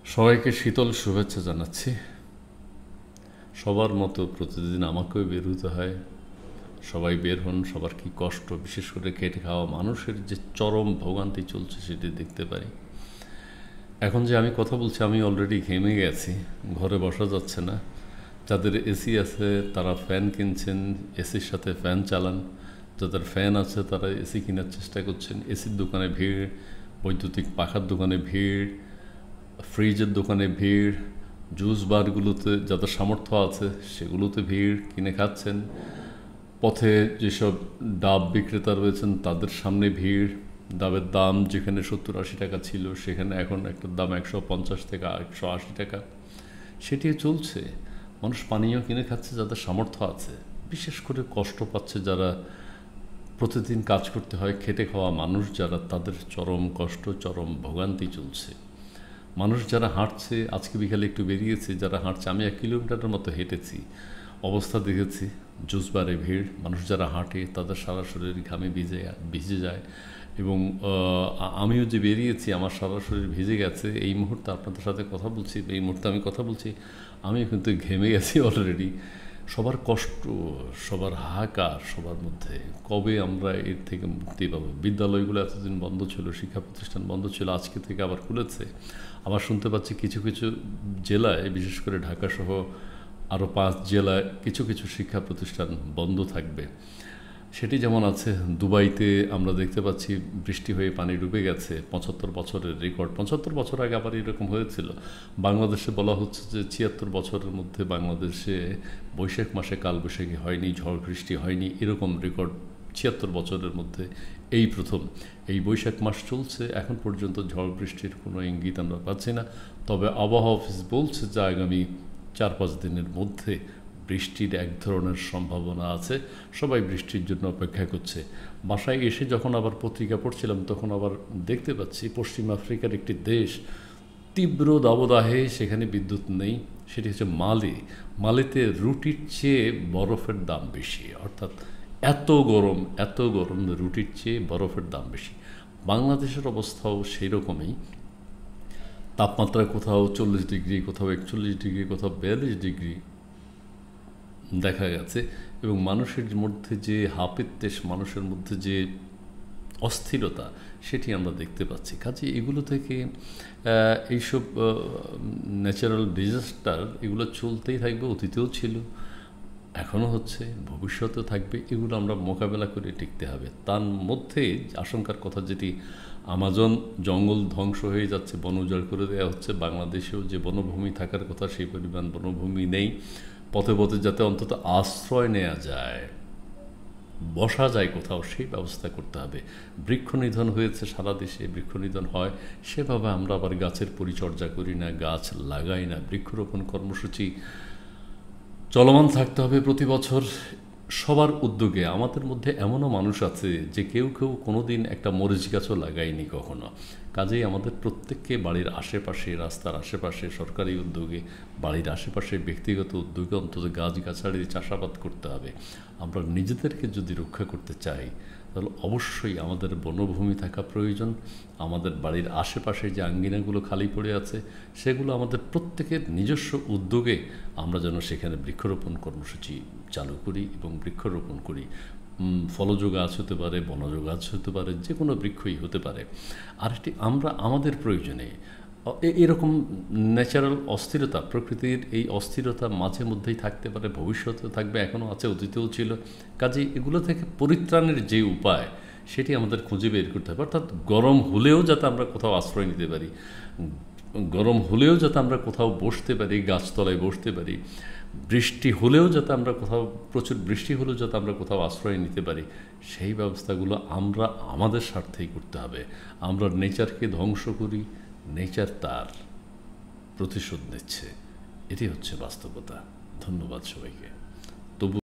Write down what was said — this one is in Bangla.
সবাইকে শীতল শুভেচ্ছা জানাচ্ছি। সবার মতো প্রতিদিন আমাকেও বের হতে হয়। সবাই বের হন, সবার কি কষ্ট, বিশেষ করে খেটে খাওয়া মানুষের যে চরম ভোগান্তি চলছে সেটি দেখতে পারি। এখন যে আমি কথা বলছি আমি অলরেডি ঘেমে গেছি, ঘরে বসা যাচ্ছে না। যাদের এসি আছে তারা ফ্যান কিনছেন, এসির সাথে ফ্যান চালান। যাদের ফ্যান আছে তারা এসি কেনার চেষ্টা করছেন। এসির দোকানে ভিড়, বৈদ্যুতিক পাখার দোকানে ভিড়, ফ্রিজের দোকানে ভিড়, জুস বারগুলোতে যাদের সামর্থ্য আছে সেগুলোতে ভিড়, কিনে খাচ্ছেন। পথে যেসব ডাব বিক্রেতা রয়েছেন তাদের সামনে ভিড়। ডাবের দাম যেখানে 70-80 টাকা ছিল সেখানে এখন একটা দাম 150 থেকে 180 টাকা, সেটিও চলছে। মানুষ পানীয় কিনে খাচ্ছে যাদের সামর্থ্য আছে। বিশেষ করে কষ্ট পাচ্ছে যারা প্রতিদিন কাজ করতে হয়, খেটে খাওয়া মানুষ যারা, তাদের চরম কষ্ট, চরম ভোগান্তি চলছে। মানুষ যারা হাঁটছে, আজকে বিকালে একটু বেরিয়েছে, যারা হাঁটছে, আমি 1 কিলোমিটারের মতো হেঁটেছি, অবস্থা দেখেছি। জুস বারে ভিড়, মানুষ যারা হাঁটে তাদের সারা শরীর ঘামে ভিজে যায়। এবং আমিও যে বেরিয়েছি আমার সারা শরীর ভিজে গেছে। এই মুহূর্তে আপনাদের সাথে কথা বলছি, এই মুহূর্তে আমি কথা বলছি, আমিও কিন্তু ঘেমে গেছি অলরেডি। সবার কষ্ট, সবার হাহাকার, সবার মধ্যে কবে আমরা এর থেকে মুক্তি পাবো। বিদ্যালয়গুলো এতদিন বন্ধ ছিল, শিক্ষা প্রতিষ্ঠান বন্ধ ছিল, আজকে থেকে আবার খুলেছে। আবার শুনতে পাচ্ছি কিছু কিছু জেলায়, বিশেষ করে ঢাকাসহ আরও 5 জেলায় কিছু কিছু শিক্ষা প্রতিষ্ঠান বন্ধ থাকবে। সেটি যেমন আছে, দুবাইতে আমরা দেখতে পাচ্ছি বৃষ্টি হয়ে পানি ডুবে গেছে, 75 বছরের রেকর্ড। 75 বছর আগে আবার এরকম হয়েছিল। বাংলাদেশে বলা হচ্ছে যে 76 বছরের মধ্যে বাংলাদেশে বৈশাখ মাসে কালবৈশাখী হয়নি, ঝড় বৃষ্টি হয়নি, এরকম রেকর্ড 76 বছরের মধ্যে এই প্রথম। এই বৈশাখ মাস চলছে, এখন পর্যন্ত ঝড় বৃষ্টির কোনো ইঙ্গিত আমরা পাচ্ছি না। তবে আবহাওয়া অফিস বলছে যে আগামী 4-5 দিনের মধ্যে বৃষ্টির এক ধরনের সম্ভাবনা আছে। সবাই বৃষ্টির জন্য অপেক্ষা করছে। বাসায় এসে যখন আবার পত্রিকা পড়ছিলাম তখন আবার দেখতে পাচ্ছি পশ্চিম আফ্রিকার একটি দেশ, তীব্র দাবদাহে সেখানে বিদ্যুৎ নেই, সেটি হচ্ছে মালি। মালিতে রুটির চেয়ে বরফের দাম বেশি, অর্থাৎ এত গরম, রুটির চেয়ে বরফের দাম বেশি। বাংলাদেশের অবস্থাও সেই রকমই। তাপমাত্রা কোথাও 40 ডিগ্রি, কোথাও 41 ডিগ্রি, কোথাও 42 ডিগ্রি দেখা গেছে। এবং মানুষের মধ্যে যে হাপিত্যেশ, মানুষের মধ্যে যে অস্থিরতা, সেটি আমরা দেখতে পাচ্ছি। কাজে এগুলো থেকে এইসব ন্যাচারাল ডিজাস্টার এগুলো চলতেই থাকবে, অতীতেও ছিল, এখনও হচ্ছে, ভবিষ্যতেও থাকবে। এগুলো আমরা মোকাবেলা করে টিকতে হবে। তার মধ্যে আশঙ্কার কথা যেটি, আমাজন জঙ্গল ধ্বংস হয়ে যাচ্ছে, বন উজাড় করে দেওয়া হচ্ছে। বাংলাদেশেও যে বনভূমি থাকার কথা সেই পরিমাণ বনভূমি নেই। পথে পথে যাতে অন্তত আশ্রয় নেওয়া যায়, বসা যায় কোথাও, সেই ব্যবস্থা করতে হবে। বৃক্ষ নিধন হয়েছে সারা দেশে, বৃক্ষ নিধন হয়, সেভাবে আমরা আবার গাছের পরিচর্যা করি না, গাছ লাগাই না। বৃক্ষরোপণ কর্মসূচি চলমান থাকতে হবে প্রতি বছর সবার উদ্যোগে। আমাদের মধ্যে এমনও মানুষ আছে যে কেউ কোনো দিন একটা মরিচ গাছও লাগায়নি কখনো। কাজেই আমাদের প্রত্যেককে বাড়ির আশেপাশে, রাস্তার আশেপাশে, সরকারি উদ্যোগে, বাড়ির আশেপাশে ব্যক্তিগত উদ্যোগে অন্তত গাছগাছালি চাষাবাদ করতে হবে। আমরা নিজেদেরকে যদি রক্ষা করতে চাই তাহলে অবশ্যই আমাদের বনভূমি থাকা প্রয়োজন। আমাদের বাড়ির আশেপাশে যে আঙ্গিনাগুলো খালি পড়ে আছে সেগুলো আমাদের প্রত্যেকের নিজস্ব উদ্যোগে আমরা যেন সেখানে বৃক্ষরোপণ কর্মসূচি চালু করি এবং বৃক্ষরোপণ করি। ফলজ গাছ হতে পারে, বনজ গাছ হতে পারে, যে কোনো বৃক্ষই হতে পারে। আরেকটি, আমরা আমাদের প্রয়োজনে এরকম ন্যাচারাল অস্থিরতা, প্রকৃতির এই অস্থিরতা মাঝে মধ্যেই থাকতে পারে, ভবিষ্যতেও থাকবে, এখনও আছে, অতীতেও ছিল। কাজেই এগুলো থেকে পরিত্রাণের যে উপায় সেটি আমাদের খুঁজে বের করতে হবে। অর্থাৎ গরম হলেও যাতে আমরা কোথাও আশ্রয় নিতে পারি, গরম হলেও যাতে আমরা কোথাও বসতে পারি, গাছতলায় বসতে পারি, বৃষ্টি হলেও যাতে আমরা কোথাও, প্রচুর বৃষ্টি হলেও যাতে আমরা কোথাও আশ্রয় নিতে পারি, সেই ব্যবস্থাগুলো আমরা আমাদের স্বার্থেই করতে হবে। আমরা নেচারকে ধ্বংস করি, নেচার তার প্রতিশোধ নিচ্ছে। এটি হচ্ছে বাস্তবতা। ধন্যবাদ সবাইকে।